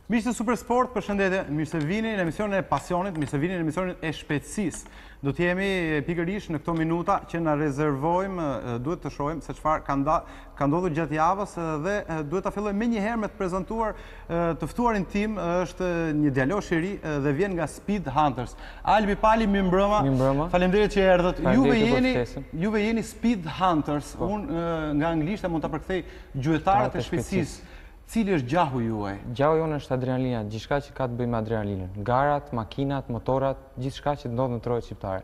Miqtë të Supersport, përshëndetje, mirë se vini në emisionin e pasionit, mirë se vini në emisionin e shpejtësisë. Do të jemi pikërisht në këto minuta që na rezervojmë, duhet të shohim se çfarë ka ndodhur gjatë javës dhe duhet ta fillojmë menjëherë me të prezantuar të ftuarin tim, është një djalosh i ri dhe vjen nga Speed Hunters. Albi Pali, mirë mbrëma. Mirëmbrëma. Faleminderit që erdhët. Juve jeni Speed Hunters. Unë nga anglisht mund ta përkthej gjuetarët e shpejtësisë. Cili është gjahu juaj? Gjahu jonë është adrenalina, gjithçka që ka të bëjë me adrenalinën. Garat, makinat, motorat, gjithçka që ndodh në trojët shqiptare.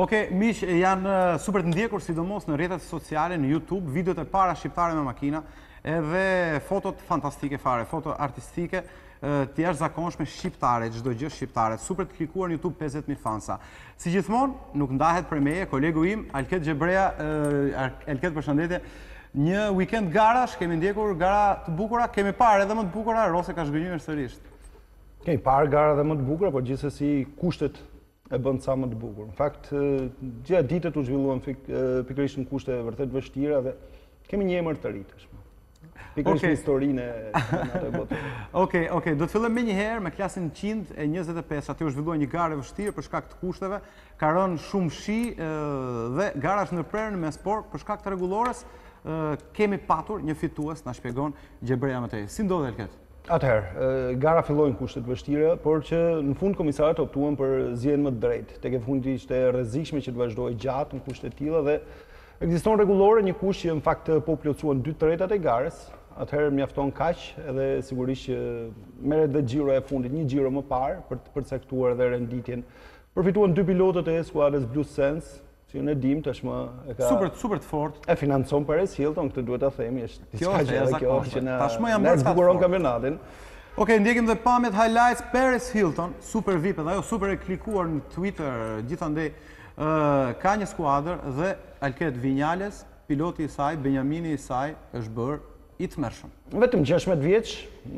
Okej, miq, janë super të ndjekur sidomos në rrjetet sociale, në YouTube, videot e para shqiptare me makina, edhe fotot fantastike fare, foto artistike, të jashtëzakonshme shqiptare, çdo gjë shqiptare, super të klikuar në YouTube 50.000 fansa. Si gjithmonë, nuk ndahet prej meje, kolegu im Alket Xhebrea, Alket, përshëndetje. Një weekend garash, kemi ndjekur gara të bukura, kemi parë edhe më të bukura, Rose ka zhgënjur sërish. Kemi parë gara edhe më të bukura, por gjithsesi kushtet e bën sa më të bukur. Në fakt, gjitha ditët u zhvilluan pikërisht në kushte vërtet vështira dhe kemi një emër të ri tashmë. Pikërisht në historinë e atë botë. Okej, do të fillojmë menjëherë me klasin 125. Aty u zhvillua një garë e vështirë për shkak të kushteve, ka rënë shumë shi dhe gara është ndërprerë me sport për shkak të rregullores. Kemi patur një fitues, na shpjegon Xhebrea më tej. Si ndodhi Alket? Atëherë, gara fillojnë kushtet vështira, por që në fund komisarët optuan për zgjedhjen më të drejtë. Tek e fundi ishte e rrezikshme që të vazhdojë gjatë në kushte të tilla dhe ekziston rregullore, një kusht që në fakt po plotësuan 2/3 e garës. Atëherë mjafton kaq edhe sigurisht që merret dhe xhiroja e fundit, një xhiro më parë për të përcaktuar edhe renditjen. Përfituan 2 pilotët e skuadrës Blue Sense, që në dim tashmë e ka super të fortë. E financon Paris Hilton, këtë duhet ta themi, është diçka që tashmë janë bërë bukuron kampionatin. Okej, ndjekim dhe pamjet highlights Paris Hilton, super VIP dhe ajo super e klikuar në Twitter, gjithandej ka një skuadër dhe Alket Vinales, piloti i saj, Benjamini i saj, është bërë i tmerrshëm. Vetëm 16 vjeç,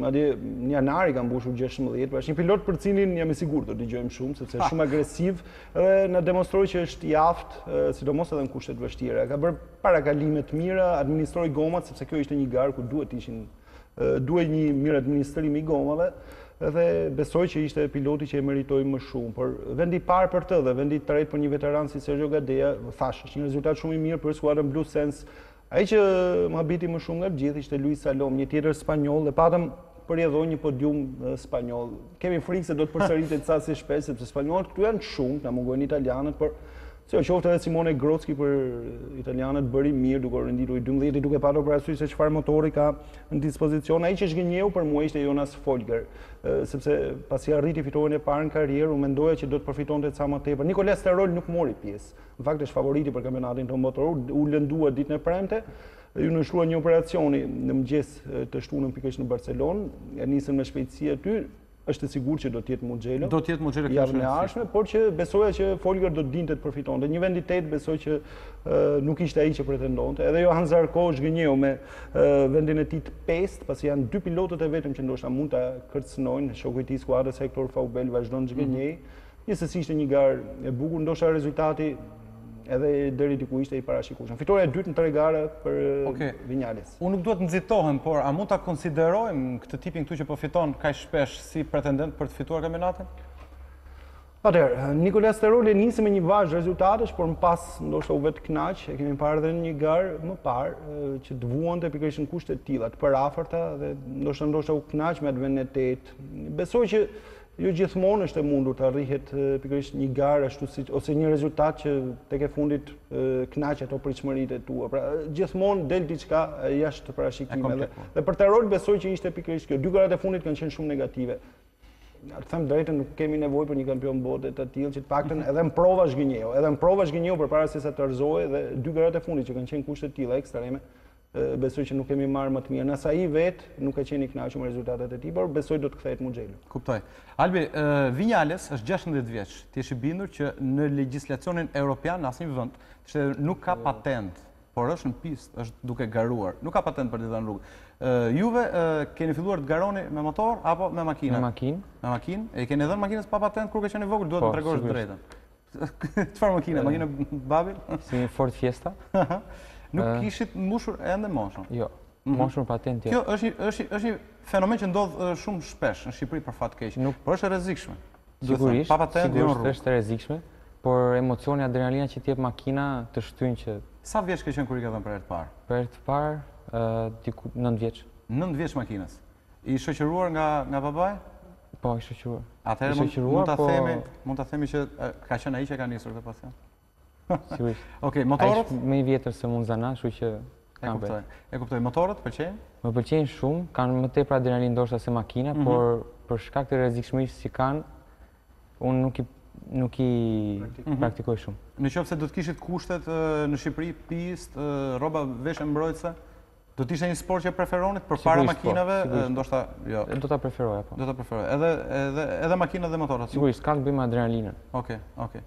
madje në janar i ka mbushur 16, pra është një pilot për cilin jam i sigurt do dëgjojmë shumë, sepse është shumë agresiv dhe na demonstroi që është i aftë, sidomos edhe në kushte të vështira. Ka bërë parakalime të mira, administroi gomat, sepse kjo ishte një garë ku duhet një mirë administrim i gomave, dhe besoj që ishte piloti që e meritoi më shumë, por vendi i parë për të dhe vendi i tretë për një veteran si Sergio Gadea, thash, është një rezultat shumë i mirë për skuadrën Blue Sense. Ai që më habiti më shumë nga të gjithë ishte Luis Salom, një tjetër spanjoll, dhe patëm përjedhoi një podium spanjoll. Kemi frikë se do të përsëritet sa si shpesh, sepse spanjollët këtu janë shumë, na mungojnë italianët, por si qoftë edhe Simone Grotzki për italianët bëri mirë duke renditur i 12, duke patur parasysh se çfarë motori ka në dispozicion. Ai që zgënjeu për mua ishte Jonas Folger, sepse pasi arriti fitoren e parë në karrierë, u mendoja që do të përfitonte ca më tepër. Nicolas Sterol nuk mori pjesë. Në fakt është favoriti për kampionatin tonë motoror, u lëndua ditën e premte. Ju nënshtrua një operacioni në mëngjes të shtunën pikërisht në Barcelonë, e nisën me shpejtësi aty. Është e sigurt që do të jetë Mugello. Do të jetë Mugello javën e ardhshme, por që besoja që Folger do të dinte të përfitonte. Një vend i tetë besoj që nuk ishte ai që pretendonte. Edhe Johan Zarco zgënjeu me vendin e tij të pestë, pasi janë 2 pilotët e vetëm që ndoshta mund ta kërcënojnë. Shoku i tij skuadrës Hector Faubel vazhdon të zgënjej. Gjithsesi ishte një garë e bukur, ndoshta rezultati edhe deri diku ishte i parashikueshëm. Fitoria e dytë në 3 gara për Vinales. Unë nuk duhet nxitohem, por a mund ta konsiderojmë këtë tipin këtu që po fiton kaq shpesh si pretendent për të fituar kampionatin? Atëherë, Nicolas Sterol nisi me një vazhd rezultatesh, por më pas ndoshta u vetë kënaq, e kemi parë edhe një garë më parë që të vuante pikërisht në kushte të tilla, të parafërta dhe ndoshta u kënaq me atë vendin e tetë. Besoj që jo gjithmonë është e mundur të arrihet pikërisht një garë ashtu ose një rezultat që tek e fundit kënaq ato pritshmëritë tua. Pra gjithmonë del diçka jashtë parashikimeve. Dhe për Sterol besoj që ishte pikërisht kjo. 2 garat e fundit kanë qenë shumë negative. Të them drejtën, nuk kemi nevojë për një kampion bote të tillë që të paktën edhe në prova zgënjeu përpara se sa të rrezohej dhe 2 garat e fundit që kanë qenë kushte të tilla ekstreme. Besoj që nuk kemi marrë më të mirë. Nëse ai vetë nuk ka qenë i kënaqur me rezultatet e tij, por besoj do të kthehet Mugello. Kuptoj. Albi, Vinales është 16 vjeç. Ti je i bindur që në legjislacionin evropian në asnjë vend nuk ka patent, por është në pistë, është duke garuar. Nuk ka patent për të dhënë rrugë. Juve keni filluar të garoni me motor apo me makinë? Me makinë. Me makinë? E keni dhënë makinës pa patent kur ke qenë i vogël, duhet të tregosh drejtën. Çfarë makine? Makinë babil? Si një Ford Fiesta. Nuk kishit mbushur ende moshën? Jo. moshur patent Kjo është një fenomen që ndodh shumë shpesh në Shqipëri për fat keq, por është e rrezikshme. Sigurisht, pa patent është e rrezikshme, por emocioni, adrenalina që t'jep makina të shtyn që... Sa vjeç ke qenë kur i ke dhënë për herë të parë? Për herë të parë, 9 vjeç. 9 vjeç makinës. I shoqëruar nga babai? Po, i shoqëruar. Atëherë mund ta themi që ka qenë ai që ka nisur këtë pasion. Sigurisht. Okej, motorët? Ai është më i vjetër se unë zana, kështu që E kuptoj. Motorët pëlqejnë? Më pëlqejnë shumë, kanë më tepër adrenalinë ndoshta se makina, por për shkak të rrezikshmërisë që kanë, unë nuk i praktikoj shumë. Në qoftë se do të kishit kushtet në Shqipëri, pistë, rroba veshje mbrojtëse, do të ishte një sport që preferonit përpara makinave, ndoshta jo. Do ta preferoja, po. Do ta preferoj. Edhe makinat dhe motorët. Sigurisht, ka të bëjë me adrenalinën. Okej.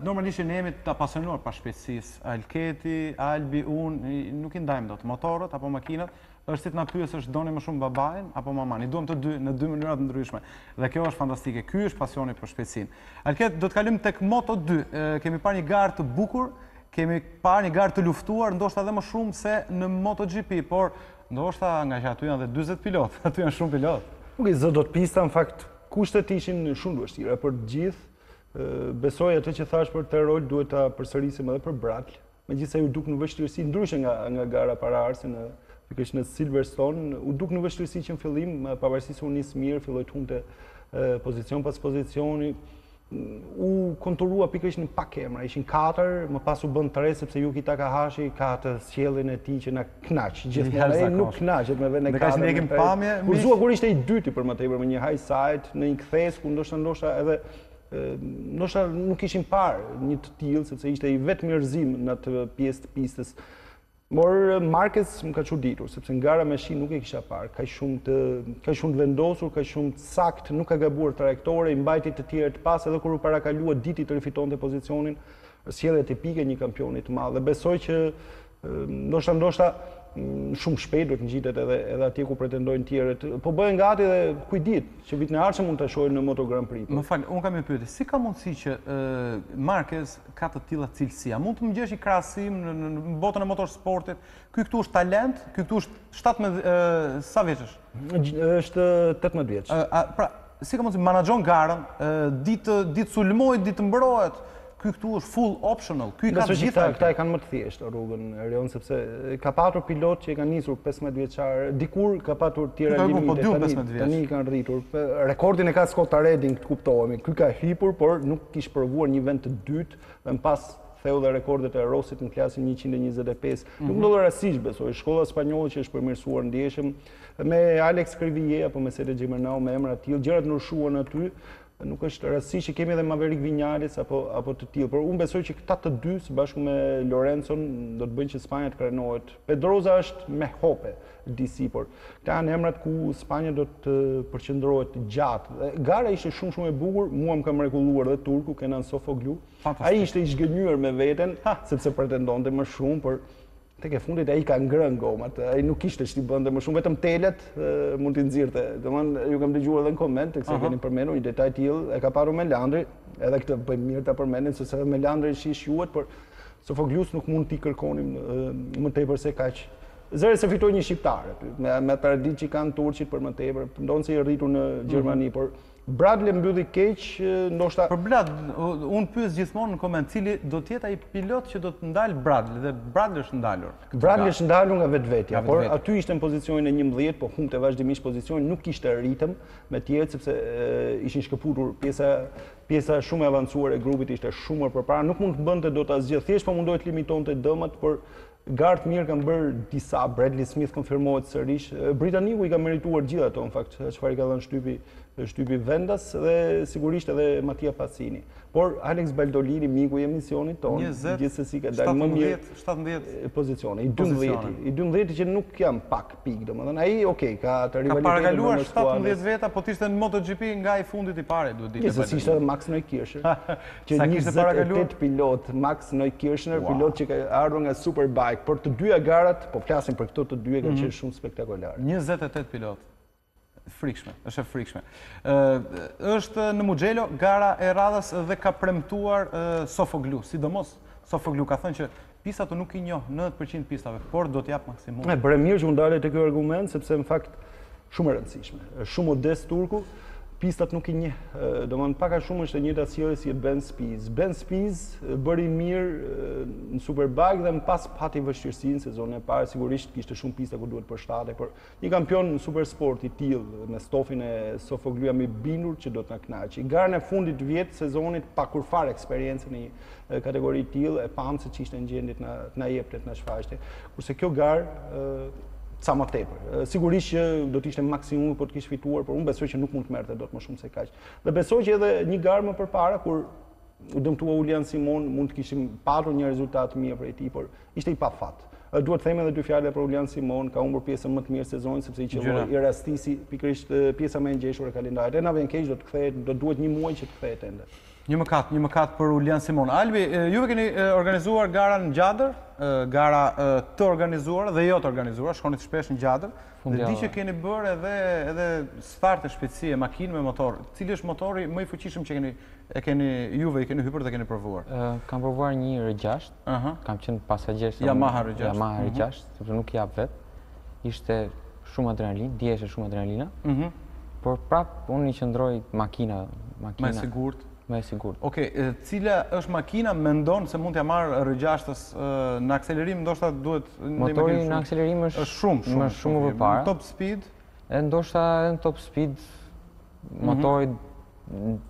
Normalisht ne jemi të apasionuar pa shpejtësisë. Alketi, Albi, unë nuk i ndajmë dot motorët apo makinat. Është si të na pyesësh doni më shumë babain apo maman. I duam të dy në dy mënyra të ndryshme. Dhe kjo është fantastike. Ky është pasioni për shpejtësinë. Alket, do të kalojmë tek Moto2. Kemi parë një garë të bukur, kemi parë një garë të luftuar, ndoshta edhe më shumë se në MotoGP, por ndoshta nga që aty janë edhe 40 pilotë, aty janë shumë pilotë. Nuk i zë do të pista, në fakt, kushtet ishin shumë të vështira për të gjithë. Besoj atë që thash për Terol duhet ta përsërisim edhe për Bradley. Megjithëse u duk në vështirësi ndryshe nga gara paraardhëse pikërisht në Silverstone, u duk në vështirësi që në fillim, pavarësisht se u nis mirë, filloi të humte pozicion pas pozicioni, u konturua pikërisht në pak emra, ishin 4, më pas u bën 3 sepse Yuki Takahashi ka të sjelljen e tij që na kënaq. Gjithmonë ai nuk kënaqet me vendin e 4. Ne kemi pamje. Kur ishte i dyti për më tepër me një high side në një kthes ku ndoshta edhe ndoshta nuk ishin parë një të tillë sepse ishte i vetë mirëzim në atë pjesë të pistës. Por Marquez më ka çuditur sepse në gara me shi nuk e kisha parë, ka shumë të vendosur, ka shumë të sakt, nuk ka gabuar trajektore, i mbajti të tjerë të pas edhe kur u parakalua diti të rifitonte pozicionin, sjellje tipike një kampioni të madh. Dhe besoj që ndoshta shumë shpejt do të ngjitet edhe atje ku pretendojnë tjerët. Po bëhen gati dhe kujdit që vitin e ardhshëm mund ta shohim në Moto Grand Prix. Më fal, unë kam një pyetje. Si ka mundësi që Marquez ka të tilla cilësia? Mund të më gjesh një krahasim në botën e motorsportit? Ky këtu është talent, ky këtu është 17 sa vjeç është? Është 18 vjeç. Pra, si ka mundësi menaxhon garën, ditë sulmoj, ditë mbrohet? Ky këtu është full optional. Ky ka të gjitha. Këta e kanë më të thjeshtë rrugën Rion sepse ka patur pilot që e kanë nisur 15 vjeçar, dikur ka patur tjera limite, tani kanë rritur. Rekordin e ka Scott Redding, të kuptohemi. Ky ka hipur, por nuk kishte provuar një vend të dytë, dhe më pas theu dhe rekordet e Rossit në klasin 125. Nuk ndodhur rastësisht, besoj. Shkolla spanjolle që është përmirësuar ndjeshëm me Alex Crivillé apo me Sergio Gimernau me emra të tillë, gjërat ndryshuan aty. Nuk është rastësisht që kemi edhe Maverick Vinales apo të tillë, por unë besoj që këta të dy së bashku me Lorenzon do të bëjnë që Spanja të krenohet. Pedrosa është me hope DC, por këta janë emrat ku Spanja do të përqendrohet gjatë. Gara ishte shumë e bukur, mua më ka mrekulluar dhe turku Kenan Sofoglu. Ai ishte i zhgënjur me veten sepse pretendonte më shumë, por tek e fundit ai ka ngrënë gomat, ai nuk kishte ç'ti bënte më shumë, vetëm telet mund t'i nxirrte. Domethënë ju kam dëgjuar edhe në koment, tekse keni përmendur një detaj tillë, e ka parë Melandri, edhe këtë bëjmë mirë ta përmendim sepse Melandri shish juhet, por Sofoglus nuk mund t'i kërkonim më tepër se kaq. Zëre se fitoi një shqiptar aty, me traditë që kanë turqit për më tepër, ndonë se i rritur në Gjermani, por Bradley mbylli keq, ndoshta... Për Bradley, unë pyes gjithmonë në koment, cili do të jetë ai pilot që do të ndalë Bradley, dhe Bradley është ndalur. Bradley është ndalur nga vetvetja, por aty ishte në pozicionin e 11, po humbte vazhdimisht pozicionin, nuk kishte ritëm me tjerët sepse ishin shkëputur pjesa shumë e avancuar e grupit, ishte shumë më përpara, nuk mund të bënte dot asgjë, thjesht po mundohet të limitonte dëmat, por gartë mirë kanë bërë disa. Bradley Smith konfirmohet sërish. Britaniku i ka merituar gjithë ato në fakt, çfarë i ka dhënë shtypi vendas dhe sigurisht edhe Mattia Passini. Por Alex Baldolini, miku i emisionit tonë, gjithsesi ka dalë më mirë 17 pozicione. I 12 që nuk janë pak pikë, domethënë ai okay, ka të rivalitetin. Ka parakaluar 17 veta, po të ishte në MotoGP nga i fundit i parë, duhet ditë. Gjithsesi ishte Max Neukirchner, që 28 pilot, Max Neukirchner, pilot që ka ardhur nga Superbike, por të dyja garat, po flasim për këto të dyja, kanë qenë shumë spektakolare. 28 pilot. Frikshme, është e frikshme. Është në Mugello gara e radhës dhe ka premtuar Sofoglu, sidomos Sofoglu ka thënë që pistat nuk i njoh 90% pistave, por do t'jap maksimum. Bëre mirë që unë dalë te ky argument sepse në fakt shumë e rëndësishme. Është shumë modest turku, pistat nuk i njeh. Domethënë pak a shumë është e njëjta sjellje si Ben Spies. Ben Spies bëri mirë në Superbike dhe më pas pati vështirësinë sezonin e parë, sigurisht kishte shumë pista ku duhet përshtate, por një kampion në supersport i tillë me stofin e Sofoglu jam i bindur që do të na kënaqë. Garën e fundit vjet sezonit pa kur fare eksperiencë në një kategori të tillë e pam se ç'ishte në gjendje të na jepte të na shfaqte. Kurse kjo garë ca më tepër. Sigurisht që do të ishte maksimumi po të kishte fituar, por unë besoj që nuk mund të merrte dot më shumë se kaq. Dhe besoj që edhe një garë më përpara kur u dëmtua Julian Simon mund të kishim patur një rezultat mirë prej tij, por ishte i pafat. Duhet të them edhe dy fjalë për Julian Simon, ka humbur pjesën më të mirë sezonit sepse i qelloi i rastisi pikërisht pjesa më e ngjeshur e kalendarit. E na vjen keq, do të kthehet, do duhet një muaj që të kthehet ende. Një mëkat për Julian Simon. Albi, juve keni organizuar gara në Gjadër, gara të organizuar dhe jo të organizuar, shkonit shpesh në Gjadër, dhe di që keni bërë edhe starte shpejtësie, makinë me motor. Cili është motori më i fuqishëm që juve i keni hyrë dhe keni provuar? Kam provuar një R6, kam qenë pasagjer Yamaha R6, Yamaha R6, sepse nuk jap vet. Ishte shumë adrenalinë, ndjehej shumë adrenalina. Por prap unë i qëndroj makina më sigurt. Më e sigurt. Okej, cila është makina mendon se mund t'ja marrë R6-s në akselerim, ndoshta duhet motori në akselerim është shumë më përpara. Top speed? Ndoshta edhe në top speed motori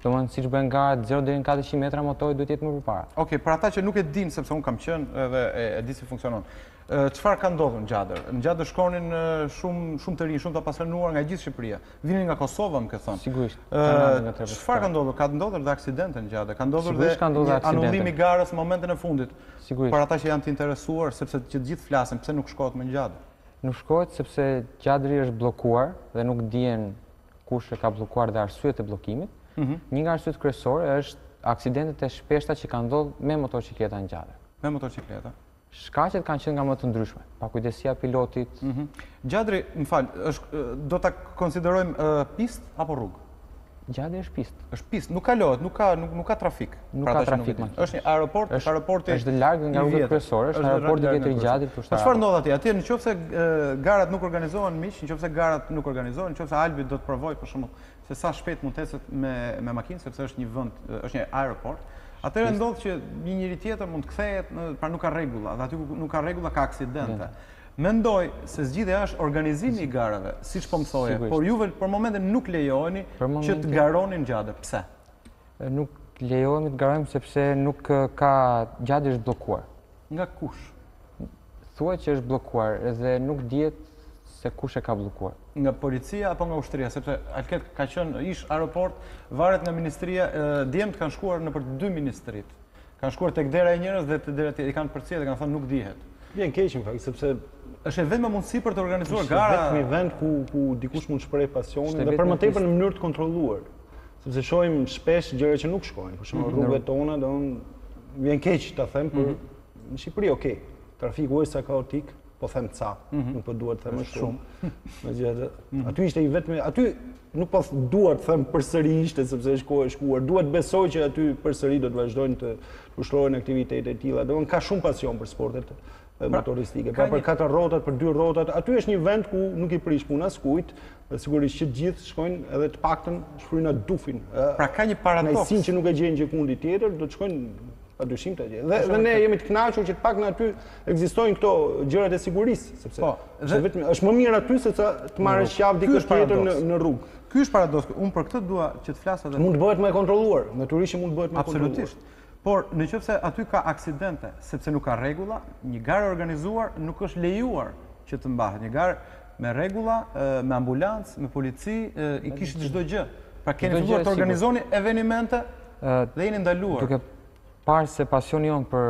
domethënë siç bën gara 0 deri në 400 metra motori duhet të jetë më përpara. Okej, për ata që nuk e dinë sepse unë kam qenë edhe e di si funksionon. Çfarë ka ndodhur në Gjadër? Në Gjadër shkonin shumë të rinj, shumë të pasionuar nga gjithë Shqipëria. Vinin nga Kosova, më ke thënë. Sigurisht. Çfarë ka ndodhur? Ka ndodhur dhe aksidente në Gjadër. Ka ndodhur dhe anullimi i garës në momentin e fundit. Sigurisht. Për ata që janë të interesuar, sepse që të gjithë flasin, pse nuk shkohet më në Gjadër? Nuk shkohet sepse Gjadri është bllokuar dhe nuk dihen kush e ka bllokuar dhe arsyet e bllokimit. Një nga arsyet kryesore është aksidentet e shpeshta që kanë ndodhur me motocikleta në Gjadër. Me motocikleta? Shkaqet kanë qenë nga më të ndryshme, pakujdesia e pilotit. Gjadri, më fal, do ta konsiderojmë pistë apo rrugë? Gjadri është pistë. Është pistë, nuk kalohet, nuk ka trafik. Nuk ka trafik. Është një aeroport, aeroporti është larg nga rruga kryesore, është aeroporti i vjetër i Gjadrit për shtatë. Çfarë ndodh atje? Atje nëse garat nuk organizohen miq, nëse garat nuk organizohen, nëse Albi do të provoj për shembull se sa shpejt mund të ecet me makinë sepse është një vend, është një aeroport. Atëherë ndodh që një njëri tjetër mund të kthehet, pra nuk ka rregulla, dhe aty ku nuk ka rregulla ka aksidente. Mendoj se zgjidhja është organizimi i garave, siç po më thoje, por juve për momentin nuk lejoheni që të garoni në Gjadër. Pse? Nuk lejohemi të garojmë sepse nuk ka Gjadri është bllokuar. Nga kush? Thuhet që është bllokuar dhe nuk dihet se kush e ka bllokuar. Nga policia apo nga ushtria, sepse Alket ka qenë ish aeroport, varet nga ministria, djemt kanë shkuar nëpër 2 ministrit. Kanë shkuar tek dera e njërës dhe te dera tjetër, i kanë përcjellë dhe kanë thënë nuk dihet. Vjen keq në fakt, sepse është vetëm mundësi për të organizuar gara. Është vetëm një vend ku dikush mund të shprehë pasionin dhe për më tepër në mënyrë të kontrolluar. Sepse shohim shpesh gjëra që nuk shkojnë. Për shembull rrugët tona, vjen keq ta them, por në Shqipëri okay. Trafiku është sa kaotik, po them ca, nuk po duhet të them më shumë. Megjithatë, aty ishte i vetmi, aty nuk po duhet të them përsëri ishte sepse është kohë e shkuar. Duhet besoj që aty përsëri do të vazhdojnë të ushtrohen aktivitete të tilla. Domthonë ka shumë pasion për sportet motoristike. Pra për 4 rrotat, për 2 rrotat, aty është një vend ku nuk i prish puna askujt, dhe sigurisht që të gjithë shkojnë edhe të paktën shfryna dufin. Pra ka një paradoks. Nëse që nuk e gjejnë gjekundi tjetër, do të shkojnë padyshim të gjë. Dhe ne jemi të kënaqur që të paktën aty ekzistojnë këto gjërat e sigurisë, sepse është më mirë aty se të marrësh qafë dikë tjetër në rrugë. Ky është paradoksi. Unë për këtë dua që të flas edhe. Mund të bëhet më e kontrolluar, natyrisht mund të bëhet më e kontrolluar. Absolutisht. Por nëse aty ka aksidente, sepse nuk ka rregulla, një garë organizuar nuk është lejuar që të mbahet. Një garë me rregulla, me ambulancë, me polici, i kishit çdo gjë. Pra keni filluar të organizoni evenimente dhe jeni ndaluar. Duke parë se pasioni jonë për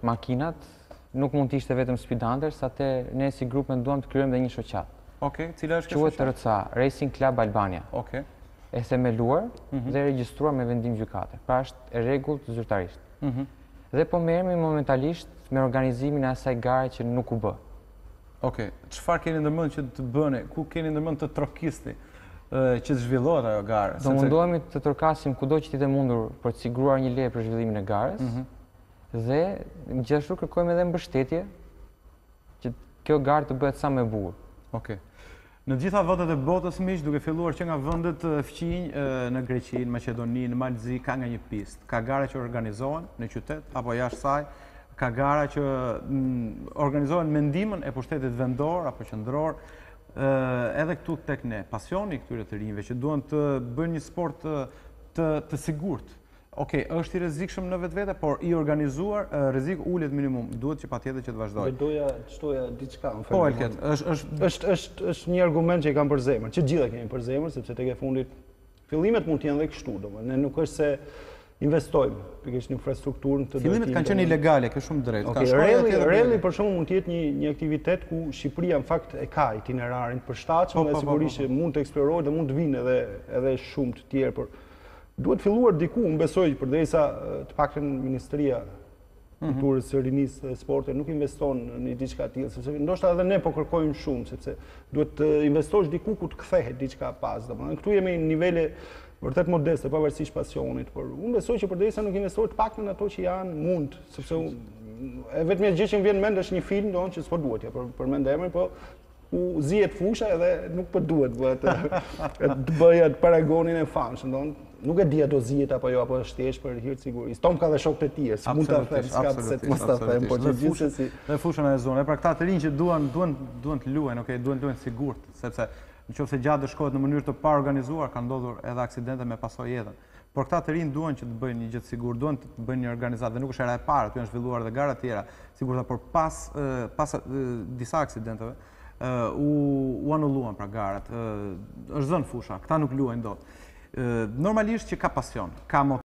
makinat nuk mund të ishte vetëm Speed Hunters, atë ne si grup menduam të krijojmë edhe një shoqatë. Okej, cila është kjo shoqatë? Quhet RCA, Racing Club Albania. Okej. E themeluar dhe regjistruar me vendim gjykate. Pra është e rregullt zyrtarisht. Dhe po merremi momentalisht me organizimin e asaj gare që nuk u bë. Okej, çfarë keni ndërmend që të bëni? Ku keni ndërmend të trokisti që të zhvillohet ajo garë? Do mundohemi të trokasim kudo që të mundur për të siguruar një leje për zhvillimin e garës. Dhe gjithashtu kërkojmë edhe mbështetje që kjo garë të bëhet sa më e bukur. Okej. Në gjitha vendet e botës miq, duke filluar që nga vendet fqinj në Greqi, në Maqedoni, në Malzi, ka nga një pistë. Ka gara që organizohen në qytet apo jashtë saj, ka gara që organizohen me ndihmën e pushtetit vendor apo qendror, edhe këtu tek ne. Pasioni këtyre të rinjve që duan të bëjnë një sport të sigurt. Okej, është i rrezikshëm në vetvete, por i organizuar, rreziku ulet minimum. Duhet që patjetër që të vazhdojë. Doja të shtoja diçka në fakt. Po, Elket, është një argument që i kam për zemër, që gjithë kemi për zemër, sepse tek e fundit fillimet mund të jenë dhe kështu, domethënë, ne nuk është se investojmë pikërisht në infrastrukturën të fillimet kanë qenë ilegale, kjo shumë drejt. Rally për shembull mund të jetë një aktivitet ku Shqipëria në fakt e ka itinerarin të përshtatshëm dhe sigurisht mund të eksplorohet dhe mund të vinë edhe shumë të tjerë, por duhet filluar diku, unë besoj përderisa të paktën Ministria Kulturës së Rinisë dhe Sportit nuk investon në diçka të tillë, sepse ndoshta edhe ne po kërkojmë shumë, sepse duhet të investosh diku ku të kthehet diçka pas. Domethënë këtu jemi në nivele vërtet modeste, pavarësisht pasionit, por unë besoj që përderisa nuk investohet të paktën ato që janë mund, sepse e vetmja gjë që më vjen në mend është një film doon që s'po duhet ja përmend emrin, po u zihet fusha edhe nuk po duhet të bëja të paragonin e famshëm, doon. Nuk e di ato zihet apo jo, apo është thjesht për hir të sigurisë. Tom ka dhe shokët e tij, si mund ta them, s'ka pse të mos ta them, por gjithsesi dhe fushën e zonës. Pra këta të rinj që duan të luajnë, okay, duan të luajnë sigurt, sepse nëse gjatë shkohet në mënyrë të pa organizuar, ka ndodhur edhe aksidente me pasojë jetën. Por këta të rinj duan që të bëjnë një gjë të sigurt, duan të bëjnë një organizatë dhe nuk është era e parë, aty janë zhvilluar edhe gara të tjera, sigurta, por pas disa aksidenteve u anulluan pra garat. Është zënë fusha, këta nuk luajnë dot. Normalisht që ka pasion, ka